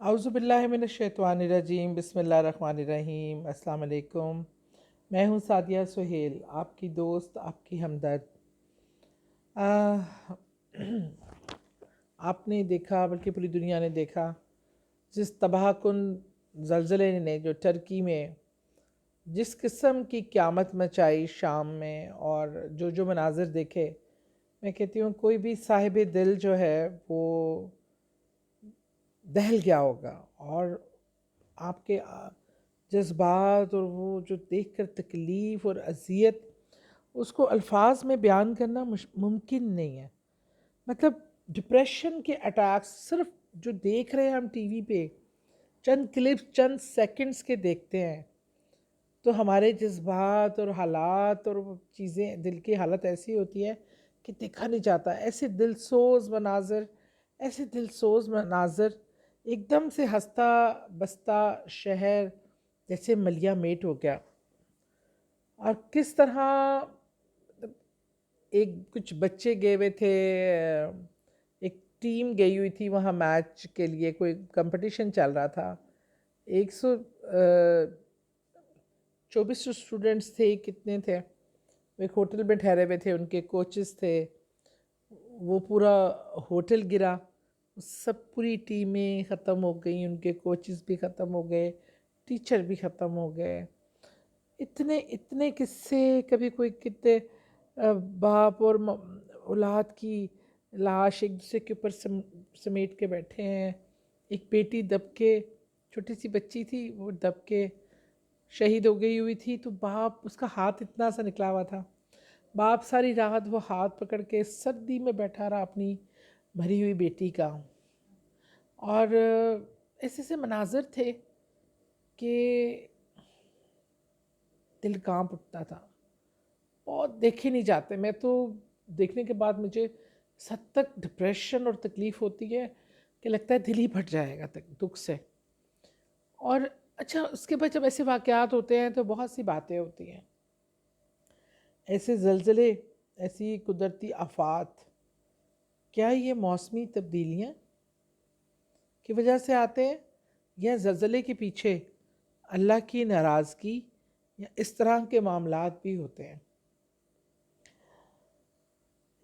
اعوذ باللہ من الشیطان الرجیم، بسم اللہ الرحمن الرحیم۔ السلام علیکم، میں ہوں سعدیہ سہیل، آپ کی دوست، آپ کی ہمدرد۔ آہ، آپ نے دیکھا، بلکہ پوری دنیا نے دیکھا، جس تباہ کن زلزلے نے جو ٹرکی میں جس قسم کی قیامت مچائی شام میں، اور جو مناظر دیکھے، میں کہتی ہوں کوئی بھی صاحب دل جو ہے وہ دہل گیا ہوگا، اور آپ کے جذبات اور وہ جو دیکھ کر تکلیف اور اذیت، اس کو الفاظ میں بیان کرنا ممکن نہیں ہے۔ مطلب ڈپریشن کے اٹیکس صرف جو دیکھ رہے ہیں ہم ٹی وی پہ، چند کلپس چند سیکنڈز کے دیکھتے ہیں، تو ہمارے جذبات اور حالات اور وہ چیزیں، دل کی حالت ایسی ہوتی ہے کہ دیکھا نہیں جاتا۔ ایسے دل سوز مناظر، ایک دم سے ہنستا بستا شہر جیسے ملیا میٹ ہو گیا، اور کس طرح کچھ بچے گئے ہوئے تھے، ایک ٹیم گئی ہوئی تھی وہاں میچ کے لیے، کوئی کمپٹیشن چل رہا تھا۔ 124 اسٹوڈنٹس تھے، کتنے تھے، وہ ایک ہوٹل میں ٹھہرے ہوئے تھے، ان کے کوچز تھے، وہ پورا ہوٹل گرا، سب پوری ٹیمیں ختم ہو گئیں، ان کے کوچز بھی ختم ہو گئے، ٹیچر بھی ختم ہو گئے۔ اتنے قصے، کبھی کوئی کتنے باپ اور اولاد کی لاش ایک دوسرے کے اوپر سمیٹ کے بیٹھے ہیں، ایک بیٹی دب کے، چھوٹی سی بچی تھی، وہ دب کے شہید ہو گئی ہوئی تھی، تو باپ، اس کا ہاتھ اتنا سا نکلا ہوا تھا، باپ ساری رات وہ ہاتھ پکڑ کے سردی میں بیٹھا رہا اپنی بھری ہوئی بیٹی کا۔ اور ایسے مناظر تھے کہ دل کانپ اٹھتا تھا، بہت دیکھے نہیں جاتے۔ میں تو دیکھنے کے بعد مجھے اس حد تک ڈپریشن اور تکلیف ہوتی ہے کہ لگتا ہے دل ہی پھٹ جائے گا دکھ سے۔ اور اچھا، اس کے بعد جب ایسے واقعات ہوتے ہیں تو بہت سی باتیں ہوتی ہیں، ایسے زلزلے، ایسی قدرتی آفات، کیا یہ موسمی تبدیلیاں کی وجہ سے آتے ہیں، یا زلزلے کے پیچھے اللہ کی ناراضگی یا اس طرح کے معاملات بھی ہوتے ہیں؟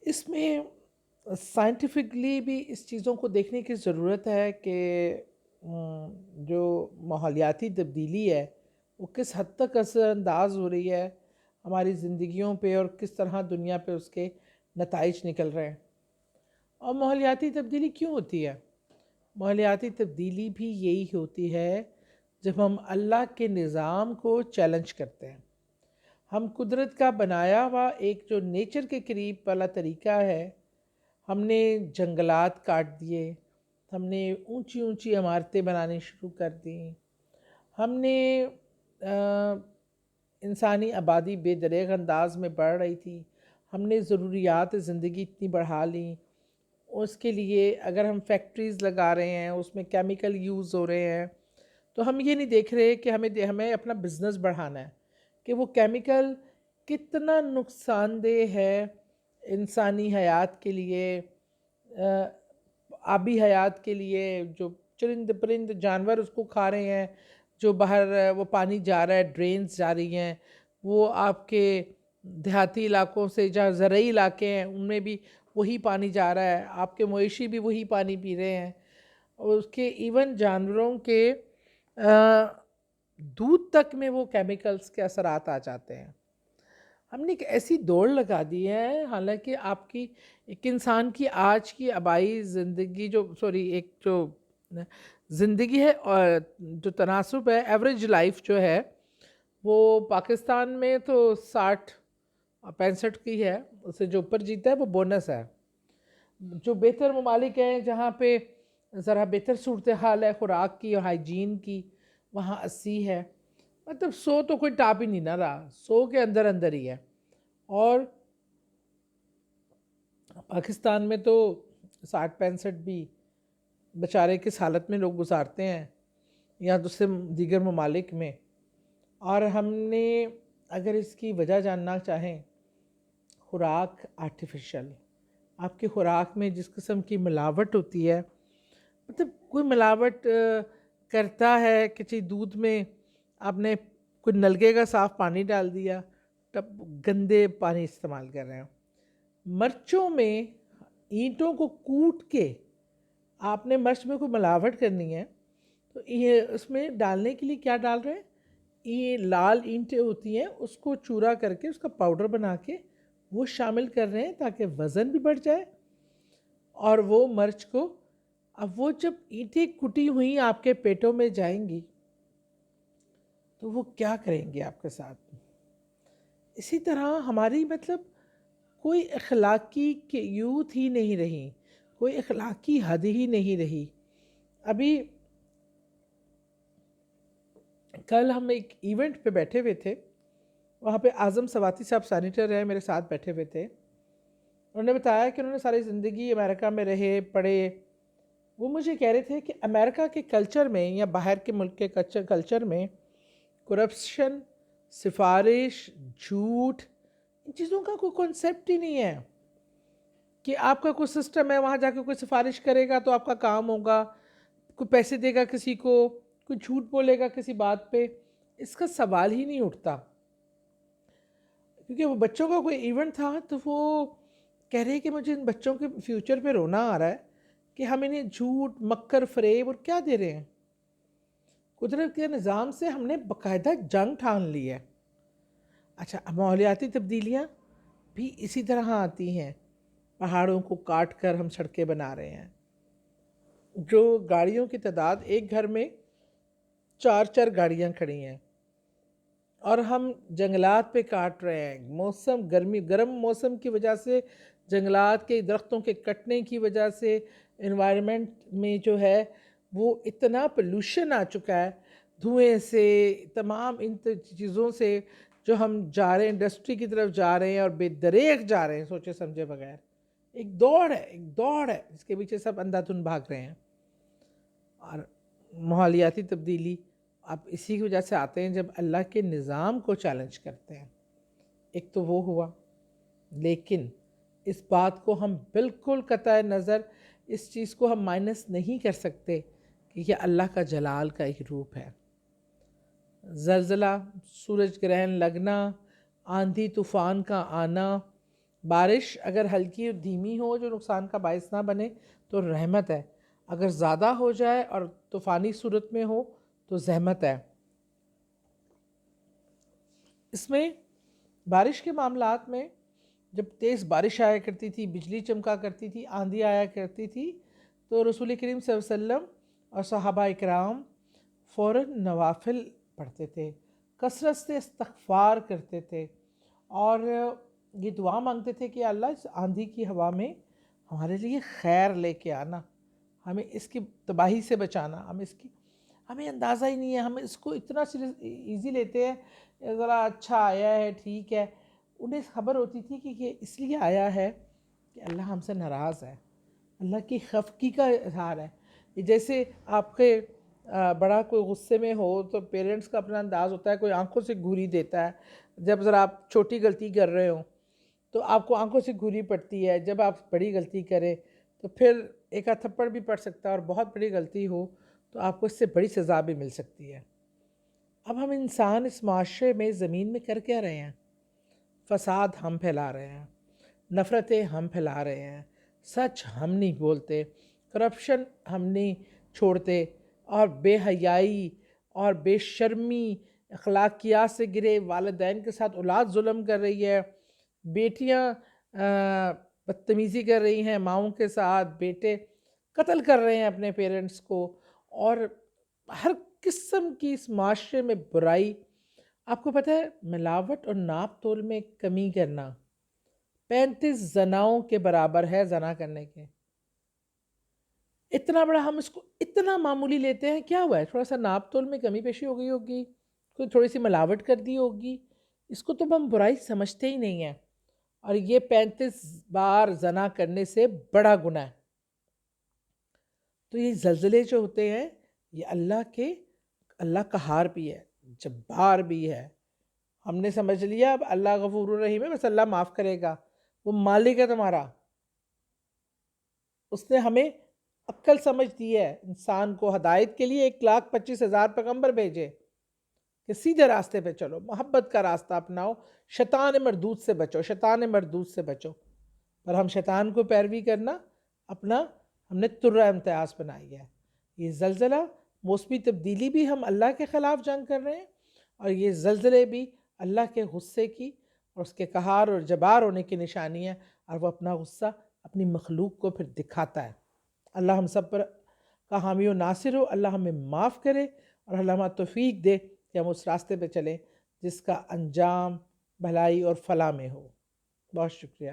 اس میں سائنٹیفکلی بھی اس چیزوں کو دیکھنے کی ضرورت ہے کہ جو ماحولیاتی تبدیلی ہے وہ کس حد تک اثر انداز ہو رہی ہے ہماری زندگیوں پہ، اور کس طرح دنیا پہ اس کے نتائج نکل رہے ہیں۔ اور ماحولیاتی تبدیلی کیوں ہوتی ہے؟ ماحولیاتی تبدیلی بھی یہی ہوتی ہے جب ہم اللہ کے نظام کو چیلنج کرتے ہیں۔ ہم قدرت کا بنایا ہوا ایک جو نیچر کے قریب والا طریقہ ہے، ہم نے جنگلات کاٹ دیے، ہم نے اونچی اونچی عمارتیں بنانی شروع کر دیں، ہم نے انسانی آبادی بے دریغ انداز میں بڑھ رہی تھی، ہم نے ضروریات زندگی اتنی بڑھا لیں، اس کے لیے اگر ہم فیکٹریز لگا رہے ہیں، اس میں کیمیکل یوز ہو رہے ہیں، تو ہم یہ نہیں دیکھ رہے کہ ہمیں اپنا بزنس بڑھانا ہے، کہ وہ کیمیکل کتنا نقصان دہ ہے انسانی حیات کے لیے، آبی حیات کے لیے، جو چرند پرند جانور اس کو کھا رہے ہیں، جو باہر وہ پانی جا رہا ہے، ڈرینز جا رہی ہیں، وہ آپ کے دیہاتی علاقوں سے جہاں زرعی علاقے ہیں ان میں بھی وہی پانی جا رہا ہے، آپ کے مویشی بھی وہی پانی پی رہے ہیں، اور اس کے ایون جانوروں کے دودھ تک میں وہ کیمیکلز کے اثرات آ جاتے ہیں۔ ہم نے ایک ایسی دوڑ لگا دی ہے، حالانکہ آپ کی ایک انسان کی آج کی آبائی زندگی ایک جو زندگی ہے، اور جو تناسب ہے، ایوریج لائف جو ہے وہ پاکستان میں تو 60-65 کی ہے، اس سے جو اوپر جیتا ہے وہ بونس ہے۔ جو بہتر ممالک ہیں جہاں پہ ذرا بہتر صورتحال ہے خوراک کی اور ہائیجین کی، وہاں 80 ہے، مطلب 100 تو کوئی ٹاپ ہی نہیں نہ رہا، 100 کے اندر اندر ہی ہے۔ اور پاکستان میں تو 60-65 بھی بیچارے کس حالت میں لوگ گزارتے ہیں، یا دوسرے دیگر ممالک میں۔ اور ہم نے اگر اس کی وجہ جاننا چاہیں، خوراک آرٹیفیشل، آپ کی خوراک میں جس قسم کی ملاوٹ ہوتی ہے، مطلب کوئی ملاوٹ کرتا ہے کسی دودھ میں، آپ نے کوئی نلکے کا صاف پانی ڈال دیا، تب گندے پانی استعمال کر رہے ہیں۔ مرچوں میں اینٹوں کو کوٹ کے آپ نے مرچ میں کوئی ملاوٹ کرنی ہے تو یہ اس میں ڈالنے کے لیے کیا ڈال رہے ہیں؟ یہ لال اینٹیں ہوتی ہیں، اس کو چورا کر کے اس کا پاؤڈر بنا کے وہ شامل کر رہے ہیں تاکہ وزن بھی بڑھ جائے اور وہ مرچ کو، اب وہ جب اینٹیں کٹی ہوئی آپ کے پیٹوں میں جائیں گی تو وہ کیا کریں گے آپ کے ساتھ؟ اسی طرح ہماری مطلب کوئی اخلاقی یوتھ ہی نہیں رہی، کوئی اخلاقی حد ہی نہیں رہی۔ ابھی کل ہم ایک ایونٹ پہ بیٹھے ہوئے تھے، وہاں پہ اعظم سواتی صاحب سینیٹر ہیں، میرے ساتھ بیٹھے ہوئے تھے۔ انہوں نے بتایا کہ انہوں نے ساری زندگی امریکہ میں رہے پڑھے۔ وہ مجھے کہہ رہے تھے کہ امریکہ کے کلچر میں یا باہر کے ملک کے کلچر میں کرپشن، سفارش، جھوٹ، ان چیزوں کا کوئی کنسیپٹ ہی نہیں ہے کہ آپ کا کوئی سسٹم ہے وہاں جا کے کوئی سفارش کرے گا تو آپ کا کام ہوگا، کوئی پیسے دے گا کسی کو، کوئی جھوٹ بولے گا کسی بات پہ، اس کا سوال ہی نہیں اٹھتا۔ کیونکہ وہ بچوں کا کوئی ایونٹ تھا تو وہ کہہ رہے کہ مجھے ان بچوں کے فیوچر پہ رونا آ رہا ہے کہ ہم انہیں جھوٹ، مکر، فریب اور کیا دے رہے ہیں۔ قدرت کے نظام سے ہم نے باقاعدہ جنگ ٹھان لی ہے۔ اچھا، ماحولیاتی تبدیلیاں بھی اسی طرح آتی ہیں، پہاڑوں کو کاٹ کر ہم سڑکیں بنا رہے ہیں، جو گاڑیوں کی تعداد ایک گھر میں 4 گاڑیاں کھڑی ہیں، اور ہم جنگلات پہ کاٹ رہے ہیں۔ موسم گرم موسم کی وجہ سے، جنگلات کے درختوں کے کٹنے کی وجہ سے انوائرمنٹ میں جو ہے وہ اتنا پولوشن آ چکا ہے، دھوئیں سے، تمام ان چیزوں سے جو ہم جا رہے ہیں، انڈسٹری کی طرف جا رہے ہیں اور بے دریغ جا رہے ہیں سوچے سمجھے بغیر۔ ایک دوڑ ہے جس کے پیچھے سب اندھا دھند بھاگ رہے ہیں۔ اور ماحولیاتی تبدیلی آپ اسی کی وجہ سے آتے ہیں جب اللہ کے نظام کو چیلنج کرتے ہیں۔ ایک تو وہ ہوا، لیکن اس بات کو ہم بالکل قطع نظر اس چیز کو ہم مائنس نہیں کر سکتے کہ یہ اللہ کا جلال کا ایک روپ ہے۔ زلزلہ، سورج گرہن لگنا، آندھی طوفان کا آنا، بارش اگر ہلکی اور دھیمی ہو جو نقصان کا باعث نہ بنے تو رحمت ہے، اگر زیادہ ہو جائے اور طوفانی صورت میں ہو تو زحمت ہے۔ اس میں بارش کے معاملات میں جب تیز بارش آیا کرتی تھی، بجلی چمکا کرتی تھی، آندھی آیا کرتی تھی تو رسول کریم صلی اللہ علیہ وسلم اور صحابہ اکرام فوراً نوافل پڑھتے تھے، کثرت سے استغفار کرتے تھے اور یہ دعا مانگتے تھے کہ اللہ اس آندھی کی ہوا میں ہمارے لیے خیر لے کے آنا، ہمیں اس کی تباہی سے بچانا۔ ہمیں اندازہ ہی نہیں ہے، ہم اس کو اتنا ایزی لیتے ہیں، ذرا اچھا آیا ہے ٹھیک ہے۔ انہیں خبر ہوتی تھی کہ یہ اس لیے آیا ہے کہ اللہ ہم سے ناراض ہے، اللہ کی خفگی کا اظہار ہے۔ یہ جیسے آپ کے بڑا کوئی غصے میں ہو تو پیرنٹس کا اپنا انداز ہوتا ہے، کوئی آنکھوں سے گھوری دیتا ہے، جب ذرا آپ چھوٹی غلطی کر رہے ہوں تو آپ کو آنکھوں سے گھوری پڑتی ہے، جب آپ بڑی غلطی کریں تو پھر ایک آدھ تھپڑ بھی پڑ سکتا ہے، اور بہت بڑی غلطی ہو تو آپ کو اس سے بڑی سزا بھی مل سکتی ہے۔ اب ہم انسان اس معاشرے میں زمین میں کر کیا رہے ہیں؟ فساد ہم پھیلا رہے ہیں، نفرتیں ہم پھیلا رہے ہیں، سچ ہم نہیں بولتے، کرپشن ہم نہیں چھوڑتے، اور بے حیائی اور بے شرمی، اخلاقیات سے گرے، والدین کے ساتھ اولاد ظلم کر رہی ہے، بیٹیاں بدتمیزی کر رہی ہیں ماؤں کے ساتھ، بیٹے قتل کر رہے ہیں اپنے پیرنٹس کو، اور ہر قسم کی اس معاشرے میں برائی۔ آپ کو پتہ ہے ملاوٹ اور ناپ تول میں کمی کرنا 35 زناؤں کے برابر ہے زنا کرنے کے۔ اتنا بڑا ہم اس کو اتنا معمولی لیتے ہیں، کیا ہوا ہے؟ تھوڑا سا ناپ تول میں کمی پیشی ہو گئی ہوگی، کوئی تھوڑی سی ملاوٹ کر دی ہوگی، اس کو تو ہم برائی سمجھتے ہی نہیں ہیں، اور یہ 35 بار زنا کرنے سے بڑا گناہ ہے۔ تو یہ زلزلے جو ہوتے ہیں یہ اللہ قہار بھی ہے، جبار بھی ہے۔ ہم نے سمجھ لیا اب اللہ غفور الرحیم ہے، بس اللہ معاف کرے گا، وہ مالک ہے تمہارا، اس نے ہمیں عقل سمجھ دی ہے انسان کو ہدایت کے لیے 1,25,000 پیغمبر بھیجے کہ سیدھے راستے پہ چلو، محبت کا راستہ اپناؤ، شیطان مردود سے بچو، شیطان مردود سے بچو۔ پر ہم شیطان کو پیروی کرنا اپنا ہم نے ترہ امتیاز بنائی ہے۔ یہ زلزلہ، موسمی تبدیلی بھی ہم اللہ کے خلاف جنگ کر رہے ہیں، اور یہ زلزلے بھی اللہ کے غصے کی اور اس کے قہار اور جبار ہونے کی نشانی ہے، اور وہ اپنا غصہ اپنی مخلوق کو پھر دکھاتا ہے۔ اللہ ہم سب پر کا حامی و ناصر ہو، اللہ ہمیں معاف کرے اور اللہ ہمیں توفیق دے کہ ہم اس راستے پہ چلیں جس کا انجام بھلائی اور فلاح میں ہو۔ بہت شکریہ۔